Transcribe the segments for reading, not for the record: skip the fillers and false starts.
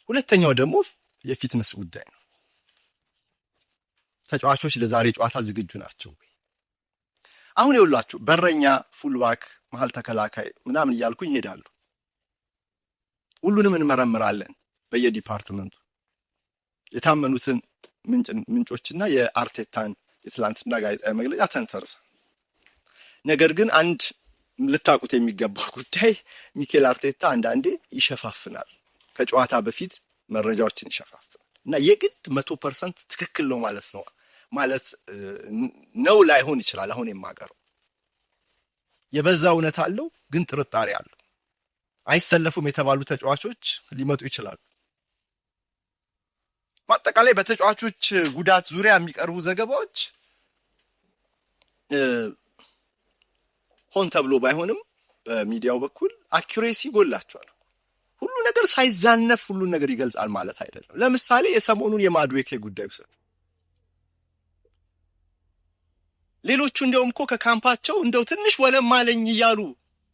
ሁለተኛው ደግሞ የፊትነስ ጉዳይ ነው። ተጫዋቾች ለዛሬ ጨዋታ ዝግጁ ናቸው ወይ? አሁን ይኸውላችሁ በረኛ፣ ፉልባክ፣ መሃል ተከላካይ ምናምን እያልኩኝ ይሄዳሉ። ሁሉንም እንመረምራለን በየዲፓርትመንቱ የታመኑትን ምንጮችና የአርቴታን የትላንትና ጋዜጣዊ መግለጫ ተንተርሰን። ነገር ግን አንድ ልታቁት የሚገባው ጉዳይ ሚኬል አርቴታ አንዳንዴ ይሸፋፍናል። ከጨዋታ በፊት መረጃዎችን ይሸፋፍናል እና የግድ 100% ትክክል ነው ማለት ነው ላይሆን ይችላል። አሁን የማቀረው የበዛ እውነት አለው፣ ግን ጥርጣሬ አለው። አይሰለፉም የተባሉ ተጫዋቾች ሊመጡ ይችላሉ። በአጠቃላይ በተጫዋቾች ጉዳት ዙሪያ የሚቀርቡ ዘገባዎች ሆን ተብሎ ባይሆንም በሚዲያው በኩል አኩሬሲ ጎላቸዋል። ሁሉ ነገር ሳይዛነፍ ሁሉ ነገር ይገልጻል ማለት አይደለም። ለምሳሌ የሰሞኑን የማድዌኬ ጉዳይ ውሰድ። ሌሎቹ እንደውም እኮ ከካምፓቸው እንደው ትንሽ ወለም አለኝ እያሉ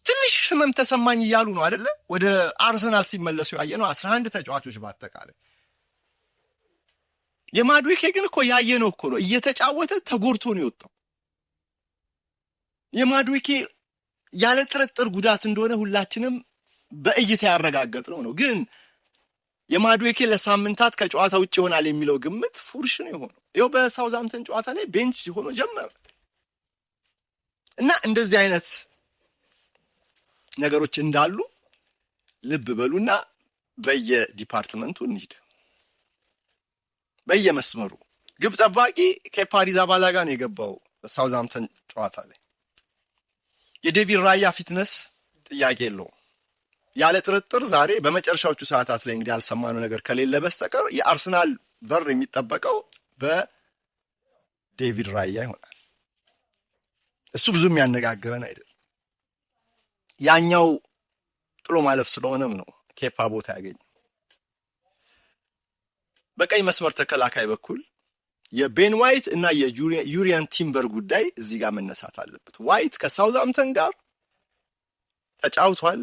ትንሽ ህመም ተሰማኝ እያሉ ነው አይደለ ወደ አርሰናል ሲመለሱ ያየነው 11 ተጫዋቾች በአጠቃላይ። የማድዌኬ ግን እኮ ያየነው እኮ ነው እየተጫወተ ተጎድቶ ነው የወጣው። የማድዌኬ ያለ ጥርጥር ጉዳት እንደሆነ ሁላችንም በእይታ ያረጋገጥነው ነው። ግን የማድዌኬ ለሳምንታት ከጨዋታ ውጭ ይሆናል የሚለው ግምት ፉርሽ ነው የሆነው። ይኸው በሳውዛምፕተን ጨዋታ ላይ ቤንች ሆኖ ጀመረ እና እንደዚህ አይነት ነገሮች እንዳሉ ልብ በሉና በየዲፓርትመንቱ እንሂድ። በየመስመሩ ግብ ጠባቂ ኬፓ አሪዛባላጋ ነው የገባው በሳውዛምፕተን ጨዋታ ላይ። የዴቪድ ራያ ፊትነስ ጥያቄ የለውም። ያለ ጥርጥር ዛሬ በመጨረሻዎቹ ሰዓታት ላይ እንግዲህ ያልሰማነው ነገር ከሌለ በስተቀር የአርሰናል በር የሚጠበቀው በዴቪድ ራያ ይሆናል። እሱ ብዙ የሚያነጋግረን አይደለም። ያኛው ጥሎ ማለፍ ስለሆነም ነው ኬፓ ቦታ ያገኘ። በቀኝ መስመር ተከላካይ በኩል የቤን ዋይት እና የዩሪያን ቲምበር ጉዳይ እዚህ ጋር መነሳት አለበት። ዋይት ከሳውዛምፕተን ጋር ተጫውቷል።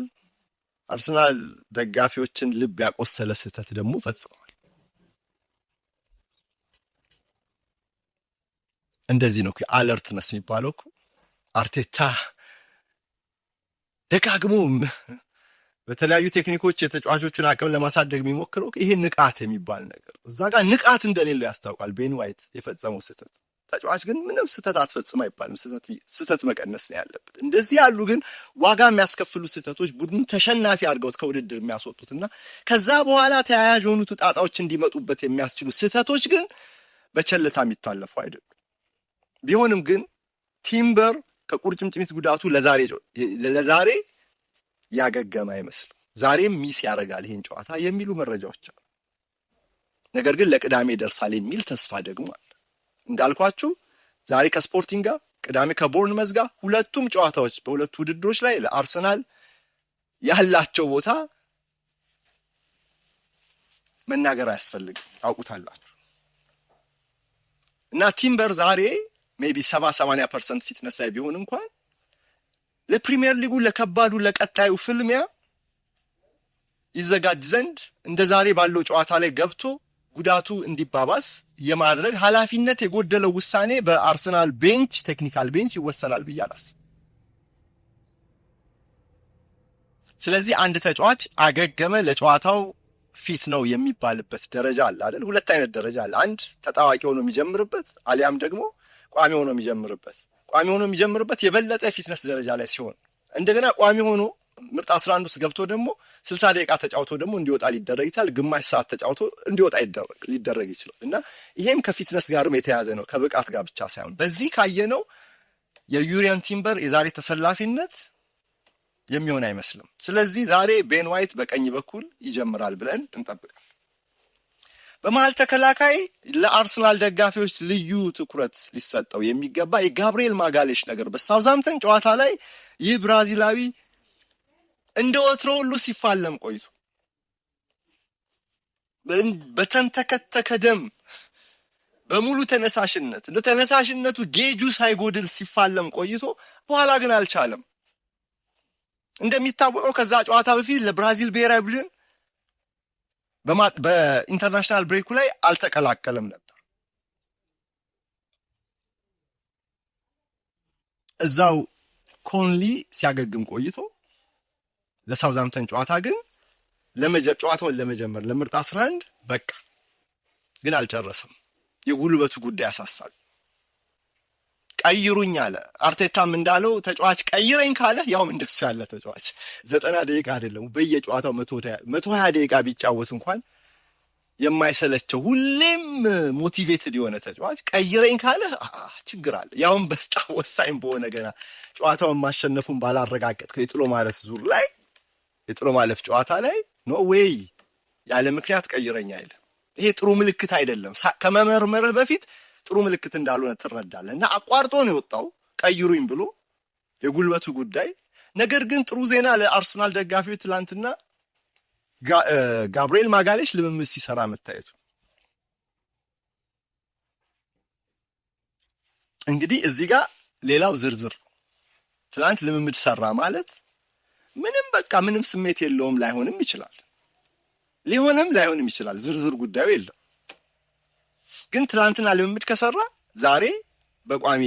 አርሰናል ደጋፊዎችን ልብ ያቆሰለ ስህተት ደግሞ ፈጽሟል። እንደዚህ ነው አለርትነስ የሚባለው። አርቴታ ደጋግሞ በተለያዩ ቴክኒኮች የተጫዋቾቹን አቅም ለማሳደግ የሚሞክረው ይሄ ንቃት የሚባል ነገር እዛ ጋር ንቃት እንደሌለው ያስታውቃል። ቤን ዋይት የፈጸመው ስህተት ተጫዋች ግን ምንም ስህተት አትፈጽም አይባልም። ስህተት መቀነስ ነው ያለበት። እንደዚህ ያሉ ግን ዋጋ የሚያስከፍሉ ስህተቶች ቡድን ተሸናፊ አድርገውት ከውድድር የሚያስወጡትና ከዛ በኋላ ተያያዥ የሆኑ ጣጣዎች እንዲመጡበት የሚያስችሉ ስህተቶች ግን በቸልታ የሚታለፉ አይደሉም። ቢሆንም ግን ቲምበር ከቁርጭምጭሚት ጉዳቱ ለዛሬ ያገገመ አይመስልም። ዛሬም ሚስ ያደርጋል ይሄን ጨዋታ የሚሉ መረጃዎች አሉ። ነገር ግን ለቅዳሜ ደርሳል የሚል ተስፋ ደግሞ አለ። እንዳልኳችሁ ዛሬ ከስፖርቲንግ ጋር፣ ቅዳሜ ከቦርንመዝ ጋር ሁለቱም ጨዋታዎች በሁለቱ ውድድሮች ላይ ለአርሰናል ያላቸው ቦታ መናገር አያስፈልግም፣ ታውቁታላችሁ። እና ቲምበር ዛሬ ሜቢ 70-80% ፊትነስ ላይ ቢሆን እንኳን ለፕሪሚየር ሊጉ ለከባዱ ለቀጣዩ ፍልሚያ ይዘጋጅ ዘንድ እንደ ዛሬ ባለው ጨዋታ ላይ ገብቶ ጉዳቱ እንዲባባስ የማድረግ ኃላፊነት የጎደለው ውሳኔ በአርሰናል ቤንች ቴክኒካል ቤንች ይወሰናል ብዬ አላስብም። ስለዚህ አንድ ተጫዋች አገገመ ለጨዋታው ፊት ነው የሚባልበት ደረጃ አለ አይደል? ሁለት አይነት ደረጃ አለ። አንድ ተጣዋቂ ሆኖ የሚጀምርበት አሊያም ደግሞ ቋሚ ሆኖ የሚጀምርበት። ቋሚ ሆኖ የሚጀምርበት የበለጠ ፊትነስ ደረጃ ላይ ሲሆን እንደገና ቋሚ ሆኖ ምርጥ 11 ውስጥ ገብቶ ደግሞ 60 ደቂቃ ተጫውቶ ደግሞ እንዲወጣ ሊደረግ ይችላል። ግማሽ ሰዓት ተጫውቶ እንዲወጣ ሊደረግ ይችላል። እና ይሄም ከፊትነስ ጋርም የተያዘ ነው፣ ከብቃት ጋር ብቻ ሳይሆን። በዚህ ካየነው የዩሪያን ቲምበር የዛሬ ተሰላፊነት የሚሆን አይመስልም። ስለዚህ ዛሬ ቤን ዋይት በቀኝ በኩል ይጀምራል ብለን እንጠብቃለን። በመሃል ተከላካይ ለአርሰናል ደጋፊዎች ልዩ ትኩረት ሊሰጠው የሚገባ የጋብሪኤል ማጋሌሽ ነገር በሳውዛምፕተን ጨዋታ ላይ ይህ ብራዚላዊ እንደ ወትሮ ሁሉ ሲፋለም ቆይቶ በተንተከተከ ደም በሙሉ ተነሳሽነት ለተነሳሽነቱ ጌጁ ሳይጎድል ሲፋለም ቆይቶ በኋላ ግን አልቻለም። እንደሚታወቀው ከዛ ጨዋታ በፊት ለብራዚል ብሔራዊ ቡድን በኢንተርናሽናል ብሬኩ ላይ አልተቀላቀለም ነበር። እዛው ኮንሊ ሲያገግም ቆይቶ ለሳውዛምተን ጨዋታ ግን ጨዋታውን ለመጀመር ለምርጥ 11 በቃ ግን አልጨረሰም። የጉልበቱ ጉዳይ ያሳሳል። ቀይሩኝ አለ። አርቴታም እንዳለው ተጫዋች ቀይረኝ ካለ ያው እንደሱ ያለ ተጫዋች 90 ደቂቃ አይደለም በየጨዋታው 120 ደቂቃ ቢጫወት እንኳን የማይሰለቸው ሁሌም ሞቲቬትድ የሆነ ተጫዋች ቀይረኝ ካለ ችግር አለ። ያውም በጣም ወሳኝ በሆነ ገና ጨዋታውን ማሸነፉን ባላረጋገጥከው የጥሎ ማለፍ ዙር ላይ የጥሎ ማለፍ ጨዋታ ላይ ኖ ዌይ ያለ ምክንያት ቀይረኝ አይልም። ይሄ ጥሩ ምልክት አይደለም። ከመመርመርህ በፊት ጥሩ ምልክት እንዳልሆነ ትረዳለህ። እና አቋርጦ ነው የወጣው ቀይሩኝ ብሎ የጉልበቱ ጉዳይ። ነገር ግን ጥሩ ዜና ለአርሰናል ደጋፊዎች ትላንትና ጋብርኤል ማጋሌሽ ልምምድ ሲሰራ መታየቱ። እንግዲህ እዚህ ጋር ሌላው ዝርዝር ትላንት ልምምድ ሰራ ማለት ምንም ስሜት የለውም። ላይሆንም ይችላል፣ ሊሆንም ላይሆንም ይችላል። ዝርዝር ጉዳዩ የለም። ግን ትላንትና ልምምድ ከሰራ ዛሬ በቋሚ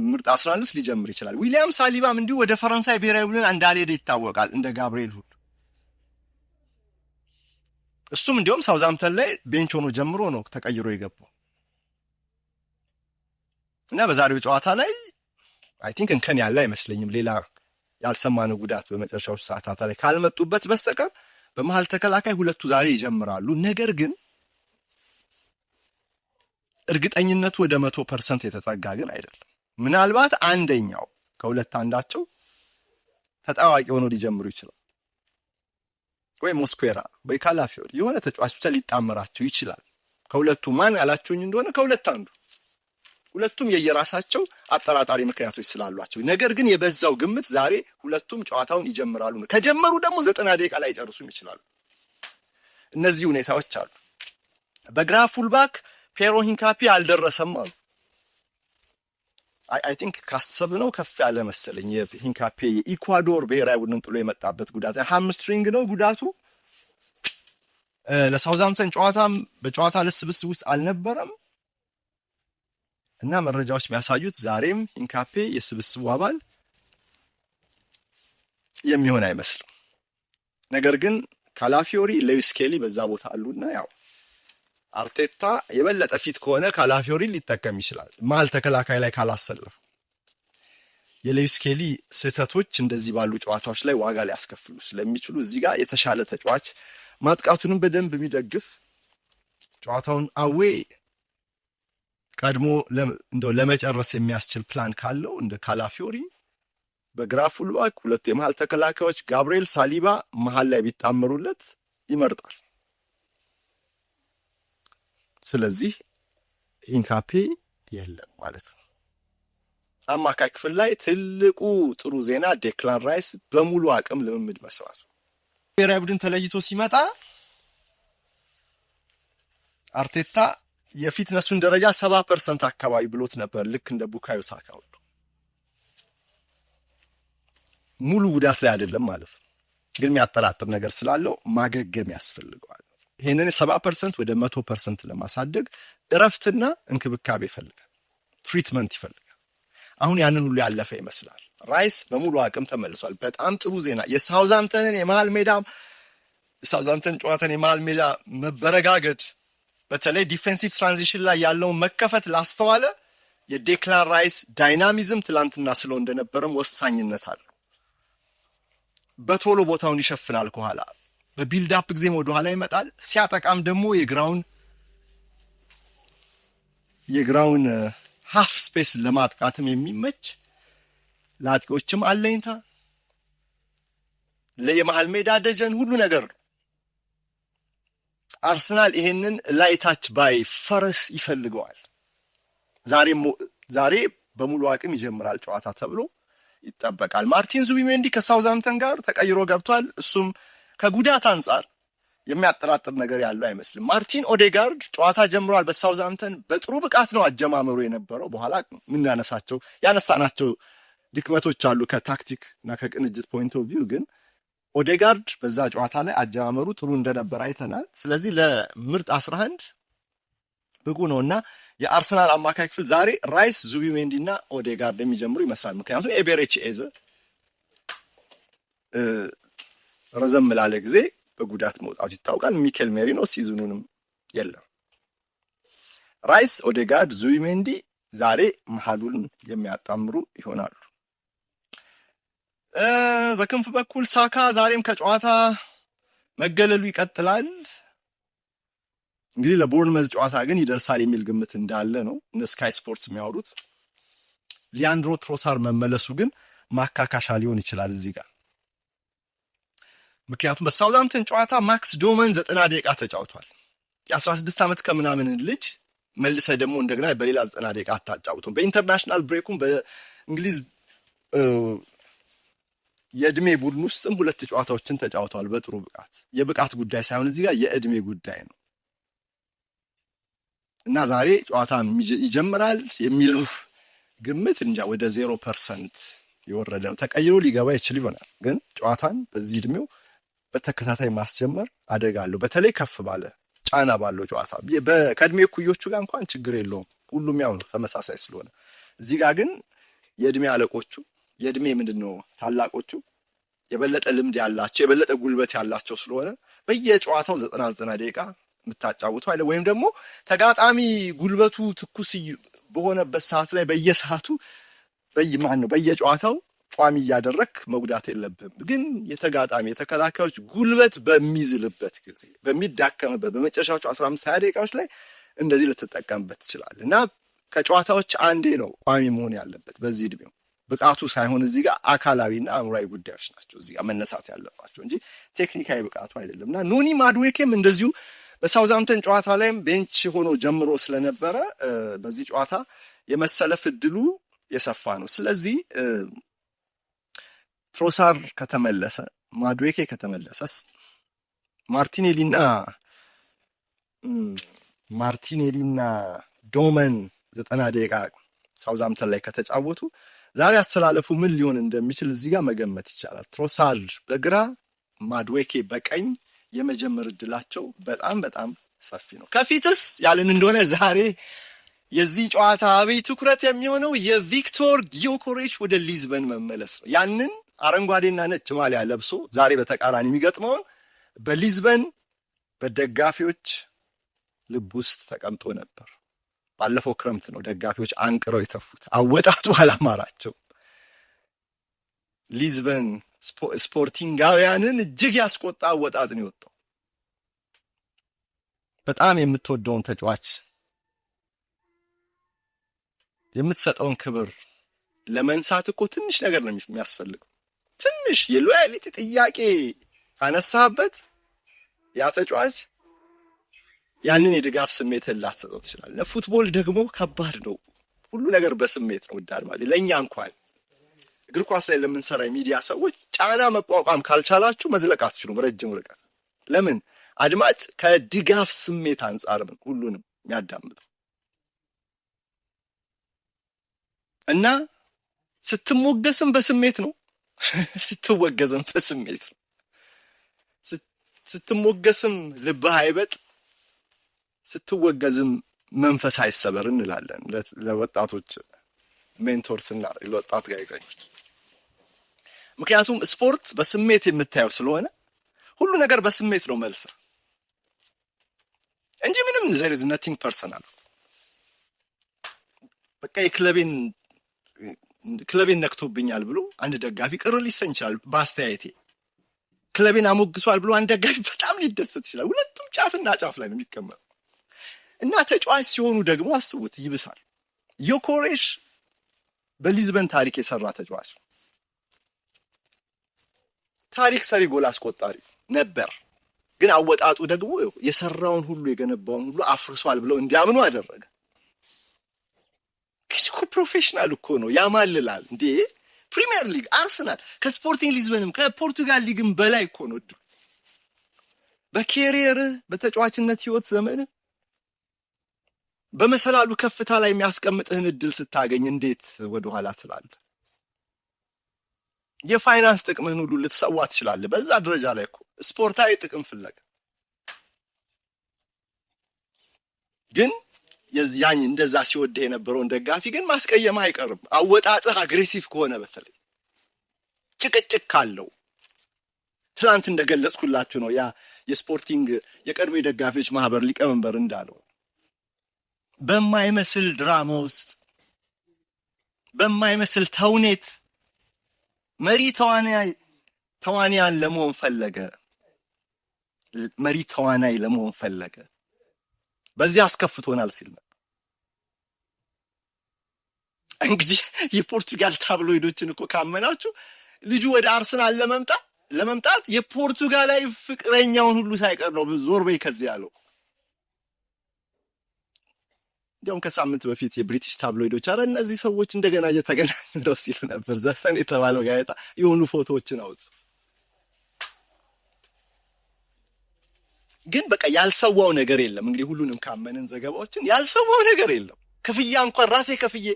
ምርጥ 11 ውስጥ ሊጀምር ይችላል። ዊሊያም ሳሊባም እንዲሁ ወደ ፈረንሳይ ብሔራዊ ቡድን እንዳልሄደ ይታወቃል፣ እንደ ጋብርኤል ሁሉ። እሱም እንዲሁም ሳውዛምተን ላይ ቤንች ሆኖ ጀምሮ ነው ተቀይሮ የገባው እና በዛሬው ጨዋታ ላይ አይ ቲንክ እንከን ያለ አይመስለኝም። ሌላ ያልሰማነው ጉዳት በመጨረሻው ሰዓታት ላይ ካልመጡበት በስተቀር በመሃል ተከላካይ ሁለቱ ዛሬ ይጀምራሉ። ነገር ግን እርግጠኝነቱ ወደ 100% የተጠጋ ግን አይደለም። ምናልባት አንደኛው ከሁለት አንዳቸው ተጣዋቂ ሆኖ ሊጀምሩ ይችላል። ወይ ሞስኩዌራ ወይ ካላፊዮሪ የሆነ ተጫዋች ብቻ ሊጣመራቸው ይችላል። ከሁለቱ ማን ያላችሁኝ እንደሆነ ከሁለት አንዱ። ሁለቱም የየራሳቸው አጠራጣሪ ምክንያቶች ስላሏቸው፣ ነገር ግን የበዛው ግምት ዛሬ ሁለቱም ጨዋታውን ይጀምራሉ ነው። ከጀመሩ ደግሞ 90 ደቂቃ ላይ ጨርሱም ይችላሉ። እነዚህ ሁኔታዎች አሉ። በግራ ፉልባክ ፔሮ ሂንካፒ አልደረሰም አሉ። አይ ቲንክ ካሰብነው ከፍ ያለ መሰለኝ። የሂንካፒ የኢኳዶር ብሔራዊ ቡድን ጥሎ የመጣበት ጉዳት ሃምስትሪንግ ነው ጉዳቱ። ለሳውዛምተን ጨዋታም በጨዋታ ልስብስብ ውስጥ አልነበረም እና መረጃዎች የሚያሳዩት ዛሬም ሂንካፒ የስብስቡ አባል የሚሆን አይመስልም። ነገር ግን ካላፊዮሪ፣ ሌዊስ ኬሊ በዛ ቦታ አሉና ያው አርቴታ የበለጠ ፊት ከሆነ ካላፊዮሪ ሊጠቀም ይችላል። መሀል ተከላካይ ላይ ካላሰለፈ የሌዊስ ኬሊ ስህተቶች እንደዚህ ባሉ ጨዋታዎች ላይ ዋጋ ሊያስከፍሉ ስለሚችሉ እዚህ ጋር የተሻለ ተጫዋች ማጥቃቱንም በደንብ የሚደግፍ ጨዋታውን አዌ ቀድሞ እንደው ለመጨረስ የሚያስችል ፕላን ካለው እንደ ካላፊዮሪ በግራ ፉልባክ ሁለቱ የመሃል ተከላካዮች ጋብርኤል ሳሊባ መሃል ላይ ቢጣመሩለት ይመርጣል። ስለዚህ ሂንካፒ የለም ማለት ነው። አማካይ ክፍል ላይ ትልቁ ጥሩ ዜና ዴክላን ራይስ በሙሉ አቅም ልምምድ መስራቱ። ብሔራዊ ቡድን ተለይቶ ሲመጣ አርቴታ የፊትነሱን ደረጃ 70% አካባቢ ብሎት ነበር። ልክ እንደ ቡካዮ ሳካ ሁሉ ሙሉ ጉዳት ላይ አይደለም ማለት ነው። ግን የሚያጠራጥር ነገር ስላለው ማገገም ያስፈልገዋል። ይሄንን 70% ወደ 100% ለማሳደግ እረፍትና እንክብካቤ ይፈልጋል፣ ትሪትመንት ይፈልጋል። አሁን ያንን ሁሉ ያለፈ ይመስላል። ራይስ በሙሉ አቅም ተመልሷል። በጣም ጥሩ ዜና። የሳውዛምተን ጨዋታን የመሃል ሜዳ መበረጋገድ፣ በተለይ ዲፌንሲቭ ትራንዚሽን ላይ ያለውን መከፈት ላስተዋለ የዴክላን ራይስ ዳይናሚዝም ትላንትና ስለው እንደነበረም ወሳኝነት አለው። በቶሎ ቦታውን ይሸፍናል ከኋላ በቢልድ አፕ ጊዜም ወደ ኋላ ይመጣል። ሲያጠቃም ደግሞ የግራውን ሃፍ ስፔስ ለማጥቃትም የሚመች ለአጥቂዎችም አለኝታ ለየመሃል ሜዳ ደጀን ሁሉ ነገር ነው። አርሰናል ይሄንን ላይታች ባይ ፈረስ ይፈልገዋል። ዛሬ በሙሉ አቅም ይጀምራል ጨዋታ ተብሎ ይጠበቃል። ማርቲን ዙቢሜንዲ ከሳውዛምተን ጋር ተቀይሮ ገብቷል። እሱም ከጉዳት አንጻር የሚያጠራጥር ነገር ያለው አይመስልም። ማርቲን ኦዴጋርድ ጨዋታ ጀምሯል በሳውዛምተን። በጥሩ ብቃት ነው አጀማመሩ የነበረው። በኋላ ምን ያነሳናቸው ድክመቶች አሉ ከታክቲክ እና ከቅንጅት ፖይንት ኦፍ ቪው። ግን ኦዴጋርድ በዛ ጨዋታ ላይ አጀማመሩ ጥሩ እንደነበር አይተናል። ስለዚህ ለምርጥ 11 ብቁ ነውና የአርሰናል አማካይ ክፍል ዛሬ ራይስ፣ ዙቢሜንዲ እና ኦዴጋርድ የሚጀምሩ ይመስላል። ምክንያቱም ኤቤሬቺ ኤዘ ረዘም ላለ ጊዜ በጉዳት መውጣቱ ይታወቃል። ሚኬል ሜሪኖ ሲዝኑንም የለም። ራይስ፣ ኦዴጋርድ፣ ዙቢሜንዲ ዛሬ መሀሉን የሚያጣምሩ ይሆናሉ። በክንፍ በኩል ሳካ ዛሬም ከጨዋታ መገለሉ ይቀጥላል። እንግዲህ ለቦርንመዝ ጨዋታ ግን ይደርሳል የሚል ግምት እንዳለ ነው እነ ስካይ ስፖርትስ የሚያወሩት። ሊያንድሮ ትሮሳር መመለሱ ግን ማካካሻ ሊሆን ይችላል እዚህ ጋር። ምክንያቱም በሳውዛምፕተን ጨዋታ ማክስ ዶመን 90 ደቂቃ ተጫውቷል። የ16 ዓመት ከምናምን ልጅ መልሰ ደግሞ እንደገና በሌላ 90 ደቂቃ አታጫውቱም። በኢንተርናሽናል ብሬኩም በእንግሊዝ የእድሜ ቡድን ውስጥም 2 ጨዋታዎችን ተጫውተዋል በጥሩ ብቃት። የብቃት ጉዳይ ሳይሆን እዚህ ጋር የእድሜ ጉዳይ ነው እና ዛሬ ጨዋታ ይጀምራል የሚለው ግምት እንጃ ወደ 0% የወረደ ነው። ተቀይሮ ሊገባ ይችል ይሆናል፣ ግን ጨዋታን በዚህ እድሜው በተከታታይ ማስጀመር አደጋ አለው። በተለይ ከፍ ባለ ጫና ባለው ጨዋታ ከእድሜ እኩዮቹ ጋር እንኳን ችግር የለውም፣ ሁሉም ያው ነው ተመሳሳይ ስለሆነ። እዚህ ጋር ግን የእድሜ አለቆቹ የእድሜ ምንድነው ታላቆቹ የበለጠ ልምድ ያላቸው የበለጠ ጉልበት ያላቸው ስለሆነ በየጨዋታው 90 ደቂቃ የምታጫውተው አይደል? ወይም ደግሞ ተጋጣሚ ጉልበቱ ትኩስ በሆነበት ሰዓት ላይ በየሰዓቱ በየጨዋታው ቋሚ እያደረክ መጉዳት የለብህም። ግን የተጋጣሚ የተከላካዮች ጉልበት በሚዝልበት ጊዜ በሚዳከምበት በመጨረሻዎቹ 15-20 ደቂቃዎች ላይ እንደዚህ ልትጠቀምበት ትችላለህ እና ከጨዋታዎች አንዴ ነው ቋሚ መሆን ያለበት በዚህ እድሜው። ብቃቱ ሳይሆን እዚህ ጋር አካላዊና አእምሯዊ ጉዳዮች ናቸው እዚህ ጋር መነሳት ያለባቸው እንጂ ቴክኒካዊ ብቃቱ አይደለም። እና ኖኒ ማድዌኬም እንደዚሁ በሳውዛምፕተን ጨዋታ ላይም ቤንች ሆኖ ጀምሮ ስለነበረ በዚህ ጨዋታ የመሰለፍ እድሉ የሰፋ ነው። ስለዚህ ትሮሳር ከተመለሰ ማድዌኬ ከተመለሰስ ማርቲኔሊና ዶመን 90 ደቂቃ ሳውዛምፕተን ላይ ከተጫወቱ ዛሬ አስተላለፉ ምን ሊሆን እንደሚችል እዚህ ጋር መገመት ይቻላል። ትሮሳር በግራ ማድዌኬ በቀኝ የመጀመር እድላቸው በጣም በጣም ሰፊ ነው። ከፊትስ ያልን እንደሆነ ዛሬ የዚህ ጨዋታ አብይ ትኩረት የሚሆነው የቪክቶር ጊዮኮሬሽ ወደ ሊዝበን መመለስ ነው። ያንን አረንጓዴና ነጭ ማሊያ ለብሶ ዛሬ በተቃራኒ የሚገጥመውን በሊዝበን በደጋፊዎች ልብ ውስጥ ተቀምጦ ነበር። ባለፈው ክረምት ነው ደጋፊዎች አንቅረው የተፉት። አወጣጡ አላማራቸው። ሊዝበን ስፖርቲንጋውያንን እጅግ ያስቆጣ አወጣጥ ነው የወጣው። በጣም የምትወደውን ተጫዋች የምትሰጠውን ክብር ለመንሳት እኮ ትንሽ ነገር ነው የሚያስፈልገው። ትንሽ የሎያሊቲ ጥያቄ ካነሳበት ያ ተጫዋች ያንን የድጋፍ ስሜትን ላትሰጠው ትችላለህ። ፉትቦል ደግሞ ከባድ ነው። ሁሉ ነገር በስሜት ነው። ውዳድ ማለት ለእኛ እንኳን እግር ኳስ ላይ ለምንሰራ የሚዲያ ሰዎች ጫና መቋቋም ካልቻላችሁ መዝለቅ አትችሉም ረጅም ርቀት። ለምን? አድማጭ ከድጋፍ ስሜት አንጻር ነው ሁሉንም የሚያዳምጠው እና ስትሞገስም በስሜት ነው፣ ስትወገዝም በስሜት ነው። ስትሞገስም ልብህ አይበጥ፣ ስትወገዝም መንፈስ አይሰበር እንላለን ለወጣቶች ሜንቶርስ እና ለወጣት ጋዜጠኞች። ምክንያቱም ስፖርት በስሜት የምታየው ስለሆነ ሁሉ ነገር በስሜት ነው መልስ እንጂ ምንም there is nothing personal። በቃ ክለቤን ነክቶብኛል ብሎ አንድ ደጋፊ ቅር ሊሰኝ ይችላል። በአስተያየቴ ክለቤን አሞግሷል ብሎ አንድ ደጋፊ በጣም ሊደሰት ይችላል። ሁለቱም ጫፍና ጫፍ ላይ ነው የሚቀመጡ እና ተጫዋች ሲሆኑ ደግሞ አስቡት ይብሳል። ዮኮሬሽ በሊዝበን ታሪክ የሰራ ተጫዋች ታሪክ ሰሪ ጎል አስቆጣሪ ነበር። ግን አወጣጡ ደግሞ የሰራውን ሁሉ የገነባውን ሁሉ አፍርሷል ብለው እንዲያምኑ አደረገ። እኮ ፕሮፌሽናል እኮ ነው፣ ያማልላል እንዴ! ፕሪሚየር ሊግ አርሰናል ከስፖርቲንግ ሊዝበንም ከፖርቱጋል ሊግም በላይ እኮ ነው። በኬሪየር በተጫዋችነት ህይወት ዘመን በመሰላሉ ከፍታ ላይ የሚያስቀምጥህን እድል ስታገኝ እንዴት ወደ ኋላ ትላለህ? የፋይናንስ ጥቅምህን ሁሉ ልትሰዋ ትችላለህ። በዛ ደረጃ ላይ እኮ ስፖርታዊ ጥቅም ፍለጋ ግን ያኝ እንደዛ ሲወድህ የነበረውን ደጋፊ ግን ማስቀየም አይቀርም። አወጣጥህ አግሬሲቭ ከሆነ በተለይ ጭቅጭቅ ካለው ትናንት እንደገለጽኩላችሁ ነው። ያ የስፖርቲንግ የቀድሞ የደጋፊዎች ማህበር ሊቀመንበር እንዳለው በማይመስል ድራማ ውስጥ በማይመስል ተውኔት መሪ ተዋንያን ለመሆን ፈለገ። መሪ ተዋናይ ለመሆን ፈለገ። በዚህ አስከፍቶናል ሲል ነበር። እንግዲህ የፖርቱጋል ታብሎይዶችን እኮ ካመናችሁ ልጁ ወደ አርሰናል ለመምጣት የፖርቱጋላዊ ፍቅረኛውን ሁሉ ሳይቀር ነው ዞር በይ ከዚህ ያለው። እንዲያውም ከሳምንት በፊት የብሪቲሽ ታብሎይዶች አረ እነዚህ ሰዎች እንደገና እየተገናኙ ነው ሲሉ ነበር። ዘሰን የተባለው ጋዜጣ የሆኑ ፎቶዎችን አውጡ። ግን በቃ ያልሰዋው ነገር የለም። እንግዲህ ሁሉንም ካመንን ዘገባዎችን ያልሰዋው ነገር የለም። ክፍያ እንኳን ራሴ ከፍዬ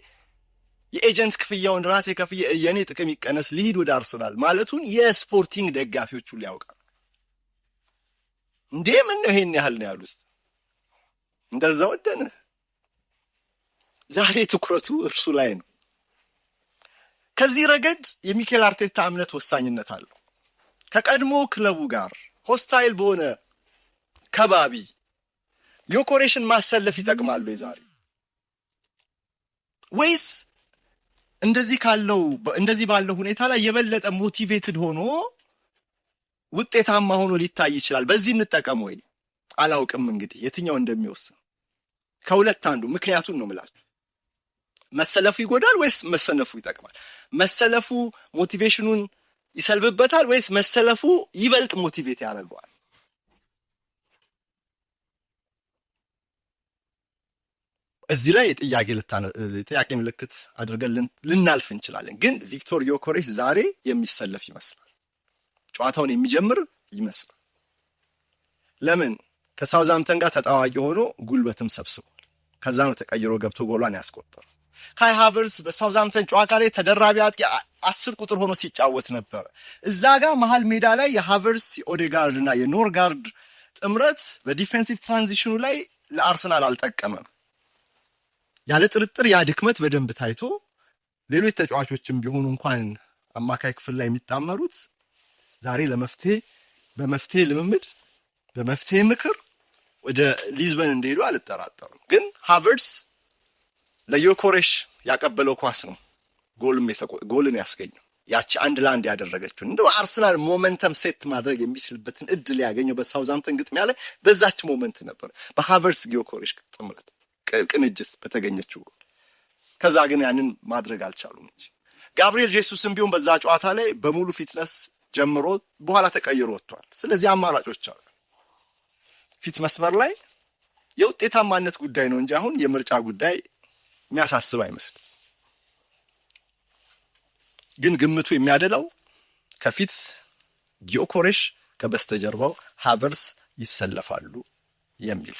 የኤጀንት ክፍያውን ራሴ ከፍዬ የኔ ጥቅም ይቀነስ ልሂድ ወደ አርሰናል ማለቱን የስፖርቲንግ ደጋፊዎቹ ሊያውቃሉ። እንዴ ምን ነው ይሄን ያህል ነው ያሉት? እንደዛ ወደነ። ዛሬ ትኩረቱ እርሱ ላይ ነው። ከዚህ ረገድ የሚኬል አርቴታ እምነት ወሳኝነት አለው። ከቀድሞ ክለቡ ጋር ሆስታይል በሆነ ከባቢ ዮኮሬሽን ማሰለፍ ይጠቅማሉ የዛሬ ወይስ እንደዚህ ባለው ሁኔታ ላይ የበለጠ ሞቲቬትድ ሆኖ ውጤታማ ሆኖ ሊታይ ይችላል? በዚህ እንጠቀም ወይ አላውቅም። እንግዲህ የትኛው እንደሚወስን ከሁለት አንዱ። ምክንያቱን ነው የምላችሁ። መሰለፉ ይጎዳል ወይስ መሰነፉ ይጠቅማል? መሰለፉ ሞቲቬሽኑን ይሰልብበታል ወይስ መሰለፉ ይበልጥ ሞቲቬት ያደርገዋል? እዚህ ላይ ጥያቄ ምልክት አድርገን ልናልፍ እንችላለን። ግን ቪክቶር ዮኬሬሽ ዛሬ የሚሰለፍ ይመስላል። ጨዋታውን የሚጀምር ይመስላል። ለምን? ከሳውዛምተን ጋር ተጣዋቂ ሆኖ ጉልበትም ሰብስቧል። ከዛ ነው ተቀይሮ ገብቶ ጎሏን ያስቆጠረው። ካይ ሃቨርትዝ በሳውዛምተን ጨዋታ ላይ ተደራቢ አጥቂ 10 ቁጥር ሆኖ ሲጫወት ነበር። እዛ ጋር መሃል ሜዳ ላይ የሃቨርትዝ የኦዴጋርድ እና የኖርጋርድ ጥምረት በዲፌንሲቭ ትራንዚሽኑ ላይ ለአርሰናል አልጠቀመም። ያለ ጥርጥር ያ ድክመት በደንብ ታይቶ ሌሎች ተጫዋቾችም ቢሆኑ እንኳን አማካይ ክፍል ላይ የሚጣመሩት ዛሬ በመፍትሄ ልምምድ በመፍትሄ ምክር ወደ ሊዝበን እንደሄዱ አልጠራጠርም። ግን ሃቨርትዝ ለዮኬሬሽ ያቀበለው ኳስ ነው ጎልን ያስገኘው። ያቺ 1-1 ያደረገችው እንደው አርሰናል ሞመንተም ሴት ማድረግ የሚችልበትን እድል ያገኘው በሳውዛምተን ግጥሚያ ላይ በዛች ሞመንት ነበር፣ በሃቨርትዝ ዮኬሬሽ ጥምረት ቅንጅት በተገኘችው። ከዛ ግን ያንን ማድረግ አልቻሉም እንጂ ጋብሪኤል ጄሱስም ቢሆን በዛ ጨዋታ ላይ በሙሉ ፊትነስ ጀምሮ በኋላ ተቀይሮ ወጥቷል። ስለዚህ አማራጮች አሉ። ፊት መስመር ላይ የውጤታማነት ጉዳይ ነው እንጂ አሁን የምርጫ ጉዳይ የሚያሳስብ አይመስልም። ግን ግምቱ የሚያደላው ከፊት ዮኬሬሽ ከበስተጀርባው ሃቨርትዝ ይሰለፋሉ የሚል።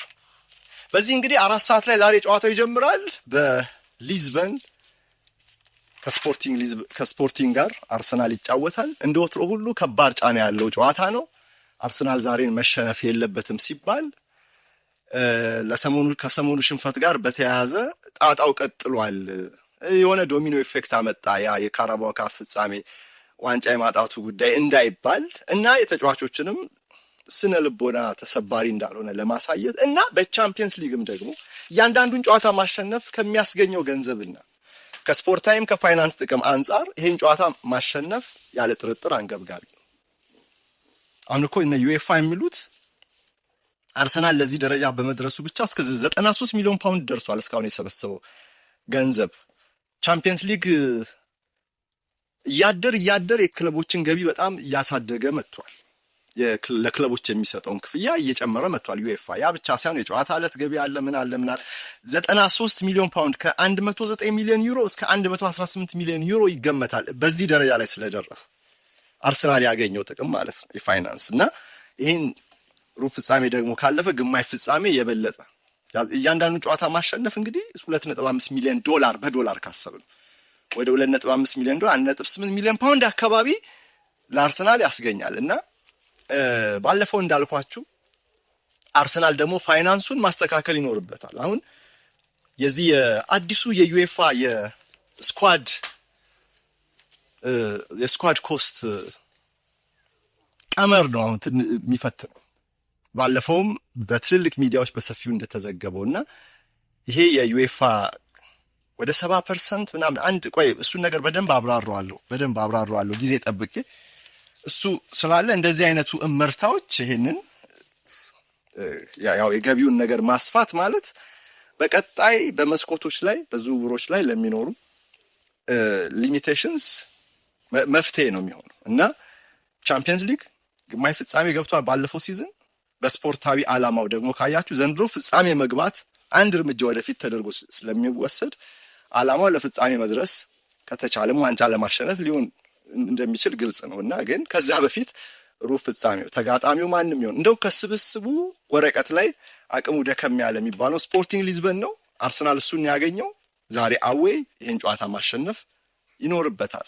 በዚህ እንግዲህ 4 ሰዓት ላይ ዛሬ ጨዋታው ይጀምራል። በሊዝበን ከስፖርቲንግ ጋር አርሰናል ይጫወታል። እንደ ወትሮ ሁሉ ከባድ ጫና ያለው ጨዋታ ነው። አርሰናል ዛሬን መሸነፍ የለበትም ሲባል ከሰሞኑ ሽንፈት ጋር በተያያዘ ጣጣው ቀጥሏል። የሆነ ዶሚኖ ኢፌክት አመጣ። ያ የካራባኦ ካፕ ፍጻሜ ዋንጫ የማጣቱ ጉዳይ እንዳይባል እና የተጫዋቾችንም ስነ ልቦና ተሰባሪ እንዳልሆነ ለማሳየት እና በቻምፒየንስ ሊግም ደግሞ እያንዳንዱን ጨዋታ ማሸነፍ ከሚያስገኘው ገንዘብና ከስፖርታዊም ከፋይናንስ ጥቅም አንጻር ይሄን ጨዋታ ማሸነፍ ያለ ጥርጥር አንገብጋቢ ነው። አሁን እኮ እነ ዩኤፋ የሚሉት አርሰናል ለዚህ ደረጃ በመድረሱ ብቻ እስከ 93 ሚሊዮን ፓውንድ ደርሷል እስካሁን የሰበሰበው ገንዘብ። ቻምፒየንስ ሊግ እያደር የክለቦችን ገቢ በጣም እያሳደገ መጥቷል። ለክለቦች የሚሰጠውን ክፍያ እየጨመረ መጥቷል ዩኤፋ። ያ ብቻ ሳይሆን የጨዋታ ዕለት ገቢ አለ ምን 93 ሚሊዮን ፓውንድ ከ109 ሚሊዮን ዩሮ እስከ 118 ሚሊዮን ዩሮ ይገመታል። በዚህ ደረጃ ላይ ስለደረሰ አርሰናል ያገኘው ጥቅም ማለት ነው የፋይናንስ እና ይህን ሩብ ፍጻሜ ደግሞ ካለፈ ግማሽ ፍጻሜ የበለጠ እያንዳንዱ ጨዋታ ማሸነፍ እንግዲህ $2.5 ሚሊዮን በዶላር ካሰብን ወደ 2.5 ሚሊዮን ዶላር 1.8 ሚሊዮን ፓውንድ አካባቢ ለአርሰናል ያስገኛል እና ባለፈው እንዳልኳችሁ አርሰናል ደግሞ ፋይናንሱን ማስተካከል ይኖርበታል። አሁን የዚህ የአዲሱ የዩኤፋ የስኳድ ኮስት ቀመር ነው አሁን የሚፈትነው። ባለፈውም በትልልቅ ሚዲያዎች በሰፊው እንደተዘገበውና ይሄ የዩኤፋ ወደ 70% ምናምን እሱን ነገር በደንብ አብራራዋለሁ ጊዜ ጠብቄ እሱ ስላለ እንደዚህ አይነቱ እመርታዎች ይሄንን ያው የገቢውን ነገር ማስፋት ማለት በቀጣይ በመስኮቶች ላይ በዝውውሮች ላይ ለሚኖሩ ሊሚቴሽንስ መፍትሄ ነው የሚሆነው እና ቻምፒየንስ ሊግ ግማሽ ፍጻሜ ገብቷል ባለፈው ሲዝን። በስፖርታዊ ዓላማው ደግሞ ካያችሁ ዘንድሮ ፍጻሜ መግባት አንድ እርምጃ ወደፊት ተደርጎ ስለሚወሰድ ዓላማው ለፍጻሜ መድረስ ከተቻለም ዋንጫ ለማሸነፍ ሊሆን እንደሚችል ግልጽ ነው እና ግን ከዛ በፊት ሩብ ፍጻሜው ተጋጣሚው ማንም ይሁን እንደው ከስብስቡ ወረቀት ላይ አቅሙ ደከም ያለ የሚባለው ስፖርቲንግ ሊዝበን ነው። አርሰናል እሱን ያገኘው ዛሬ አዌይ ይሄን ጨዋታ ማሸነፍ ይኖርበታል።